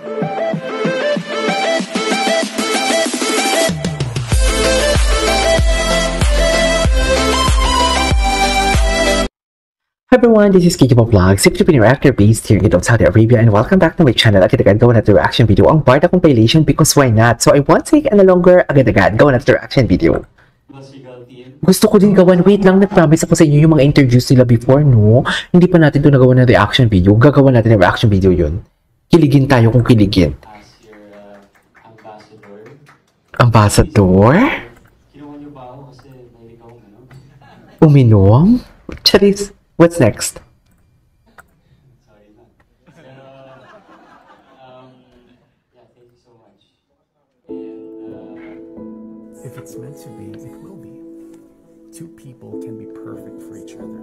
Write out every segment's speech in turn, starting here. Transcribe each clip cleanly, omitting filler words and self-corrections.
Hi everyone, this is Kiki Vlogs, if you've been an actor based here in Saudi Arabia, and welcome back to my channel. Agad-agad gawa na ito reaction video ang Barda compilation because why not? So I won't take any longer, agad-agad gawa na ito reaction video. Gusto ko din gawan, wait lang, nag-promise ako sa inyo yung mga interviews nila before, no? Hindi pa natin ito nagawa ng reaction video, gagawa natin ng reaction video yun. Kiligin tayo kung kiligin. Ambassador? Uminom? Charis. What's next? Yeah, thank you so much. If it's meant to be, it will be. Two people can be perfect for each other.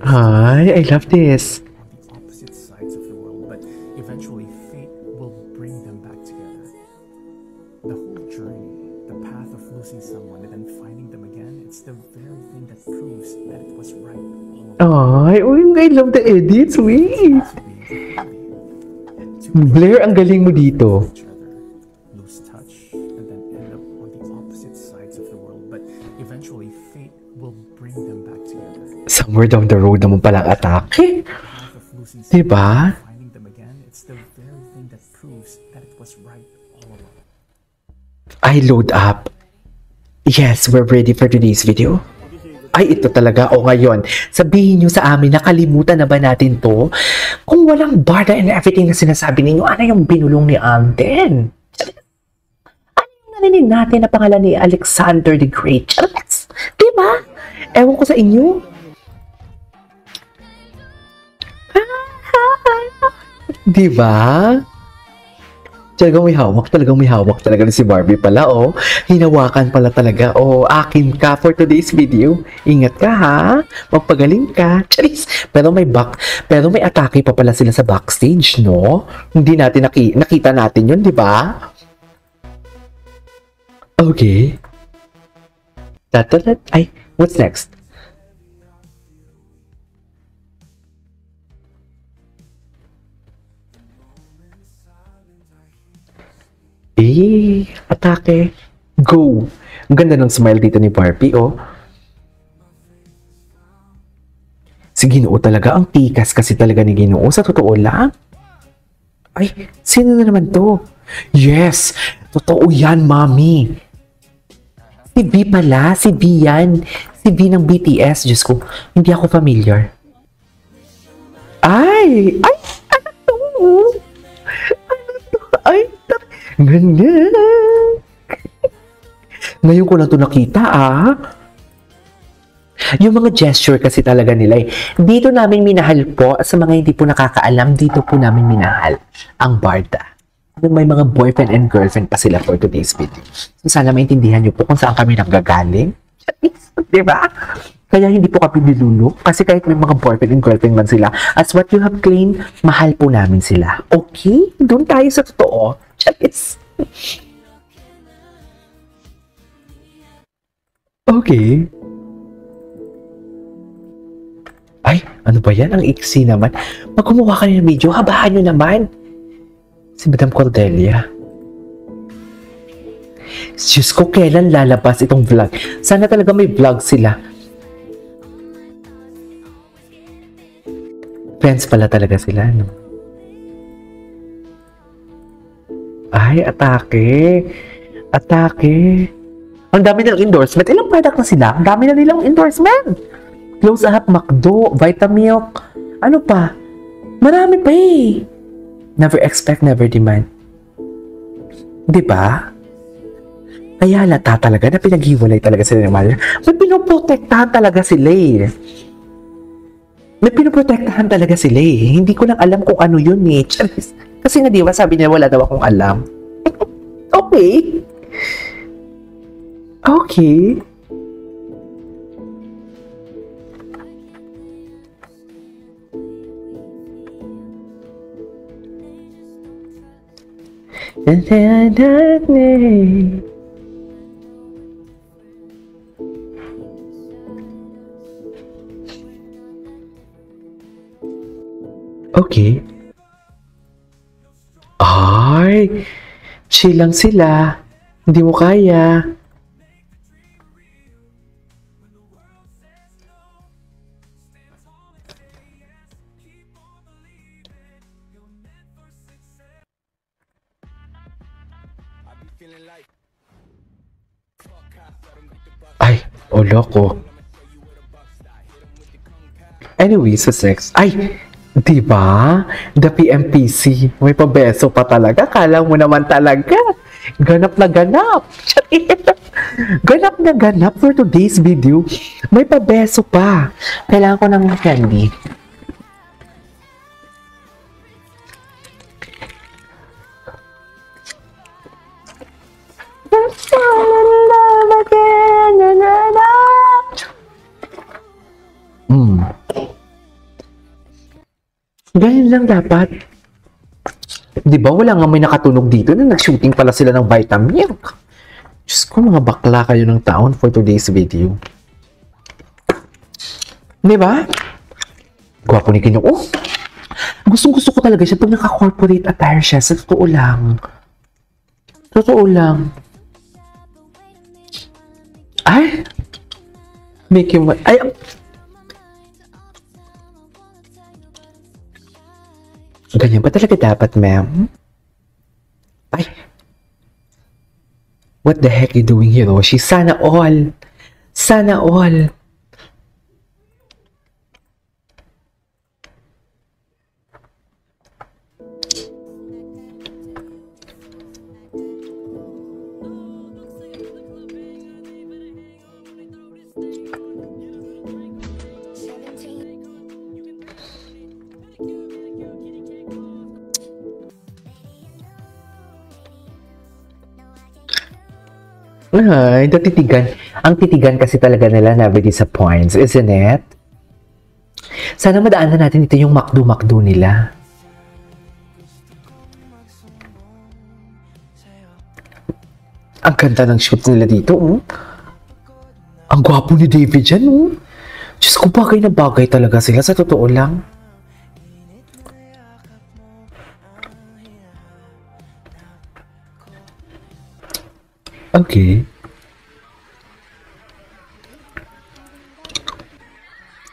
Hi, I love this. On the opposite sides of the world, but eventually fate will bring them back together. The whole journey, the path of losing someone and then finding them again, it's the very thing that proves that it was right. Ay, I love the edits, wait. Blair, ang galing mo dito. Lose touch and then end up on the opposite sides of the world, but eventually fate will bring them back together. Somewhere down the road naman palang atake. Diba? Finding them again, it's the very thing that proves that it was right all along. I load up. Yes, we're ready for today's video. Ay, ito talaga. O ngayon, sabihin nyo sa amin, nakalimutan na ba natin to? Kung walang Barda and everything na sinasabi ninyo, ano yung binulong ni Alden? Ano yung narinig natin na pangalan ni Alexander the Great? Diba? Ewan ko sa inyo. Diba? Talagang may hawak talaga si Barbie pala, oh. Hinawakan pala talaga, oh. Akin ka for today's video. Ingat ka, ha? Magpagaling ka. Charis. Pero may atake pa pala sila sa backstage, no? Hindi natin nakita natin yun, di ba? Okay. Ay, what's next? Atake. Go. Ang ganda ng smile dito ni Barbie, oh. Si Ginoo talaga, ang tikas kasi talaga ni Ginoo. Sa totoo lang. Ay, sino na naman to? Yes, totoo yan, mami. Si B pala, si B yan. Si B ng BTS, Diyos ko. Hindi ako familiar. Ay, ano to? Ano to? Ay, ganda. Ngayon ko lang ito nakita, ah. Yung mga gesture kasi talaga nila, eh. Dito namin minahal po, sa mga hindi po nakakaalam, dito po namin minahal ang Barda. May mga boyfriend and girlfriend pa sila for today's video. So, sana maintindihan nyo po kung saan kami nanggagaling. Diba? Kaya hindi po kami nilulok. Kasi kahit may mga boyfriend and girlfriend man sila, as what you have claimed, mahal po namin sila. Okay? Doon tayo sa totoo. Charis. Okay. Ay, ano ba yan? Ang iksi naman. Pag kumuha ka ng video, habaan nyo naman. Si Madam Cordelia. Diyos ko, kailan lalabas itong vlog? Sana talaga may vlog sila. Friends pala talaga sila, no? Ay, atake. Atake. Ang dami nilang endorsement. Ilang product na sila? Ang dami na nilang endorsement. Close Up, McDo, Vitamilk. Ano pa? Marami pa eh. Never expect, never demand. Diba? Kaya halata talaga na pinaghiwalay talaga sila ng mother. May pinoprotektahan talaga sila eh. May pinoprotektahan talaga sila eh. Hindi ko lang alam kung ano yun eh. Kasi nga diba sabi niya wala daw akong alam. Okay. Okay. Okay. okay. Chill lang sila. Hindi mo kaya. Ay, loko. Anyway, sa sex. Ay, di ba? The PMPC. May pabeso pa talaga. Kala mo naman talaga. Ganap na ganap. Ganap na ganap for today's video. May pabeso pa. Kailangan ko ng candy. Ganyan lang dapat. Di ba wala nga may nakatunog dito na nag-shooting pala sila ng Vitamilk. Diyos ko, mga bakla kayo ng taon for today's video. Di ba? Gwapo ni Kinyo. Oh, gustong-gusto ko talaga siya pag naka-corporate attire siya. Sa totoo lang. Totoo lang. Ay! Make him... Ay! Ganyan ba talaga dapat, ma'am? Ay! What the heck you doing here, Roshi? Sana all! Sana all! Ay, titigan. Ang titigan kasi talaga nila never disappoints, isn't it? Sana madaanan natin ito yung McDo nila. Ang ganda ng shoot nila dito, oh. Ang gwapo ni David dyan, oh. Diyos ko, bagay na bagay talaga sila, sa totoo lang. Okay.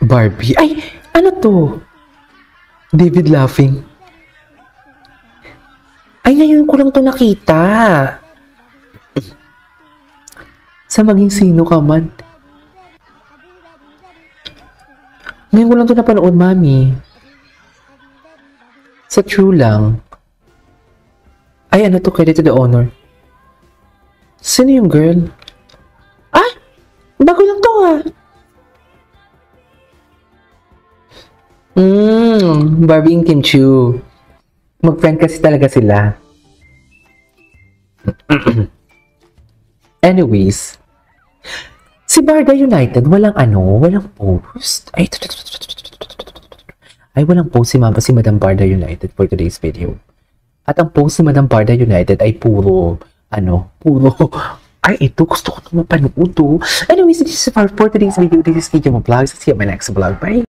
Barbie. Ay! Ano to? David laughing. Ay, ngayon ko lang to nakita. Sa maging sino ka man. Ngayon ko lang to napanood, mami. Sa true lang. Ay, ano to? Credit to the honor. Sino yung girl? Ah! Bago lang to, ah. Barbie and Kinchu. Mag-friend kasi talaga sila. Anyways. Si Barda United, walang post. Ay, walang post si Madam Barda United for today's video. At ang post si Madam Barda United ay puro, ay, ito, gusto ko na mapanood to. Anyways, this is for today's video. This is KJ Vlog. See you in my next vlog. Bye!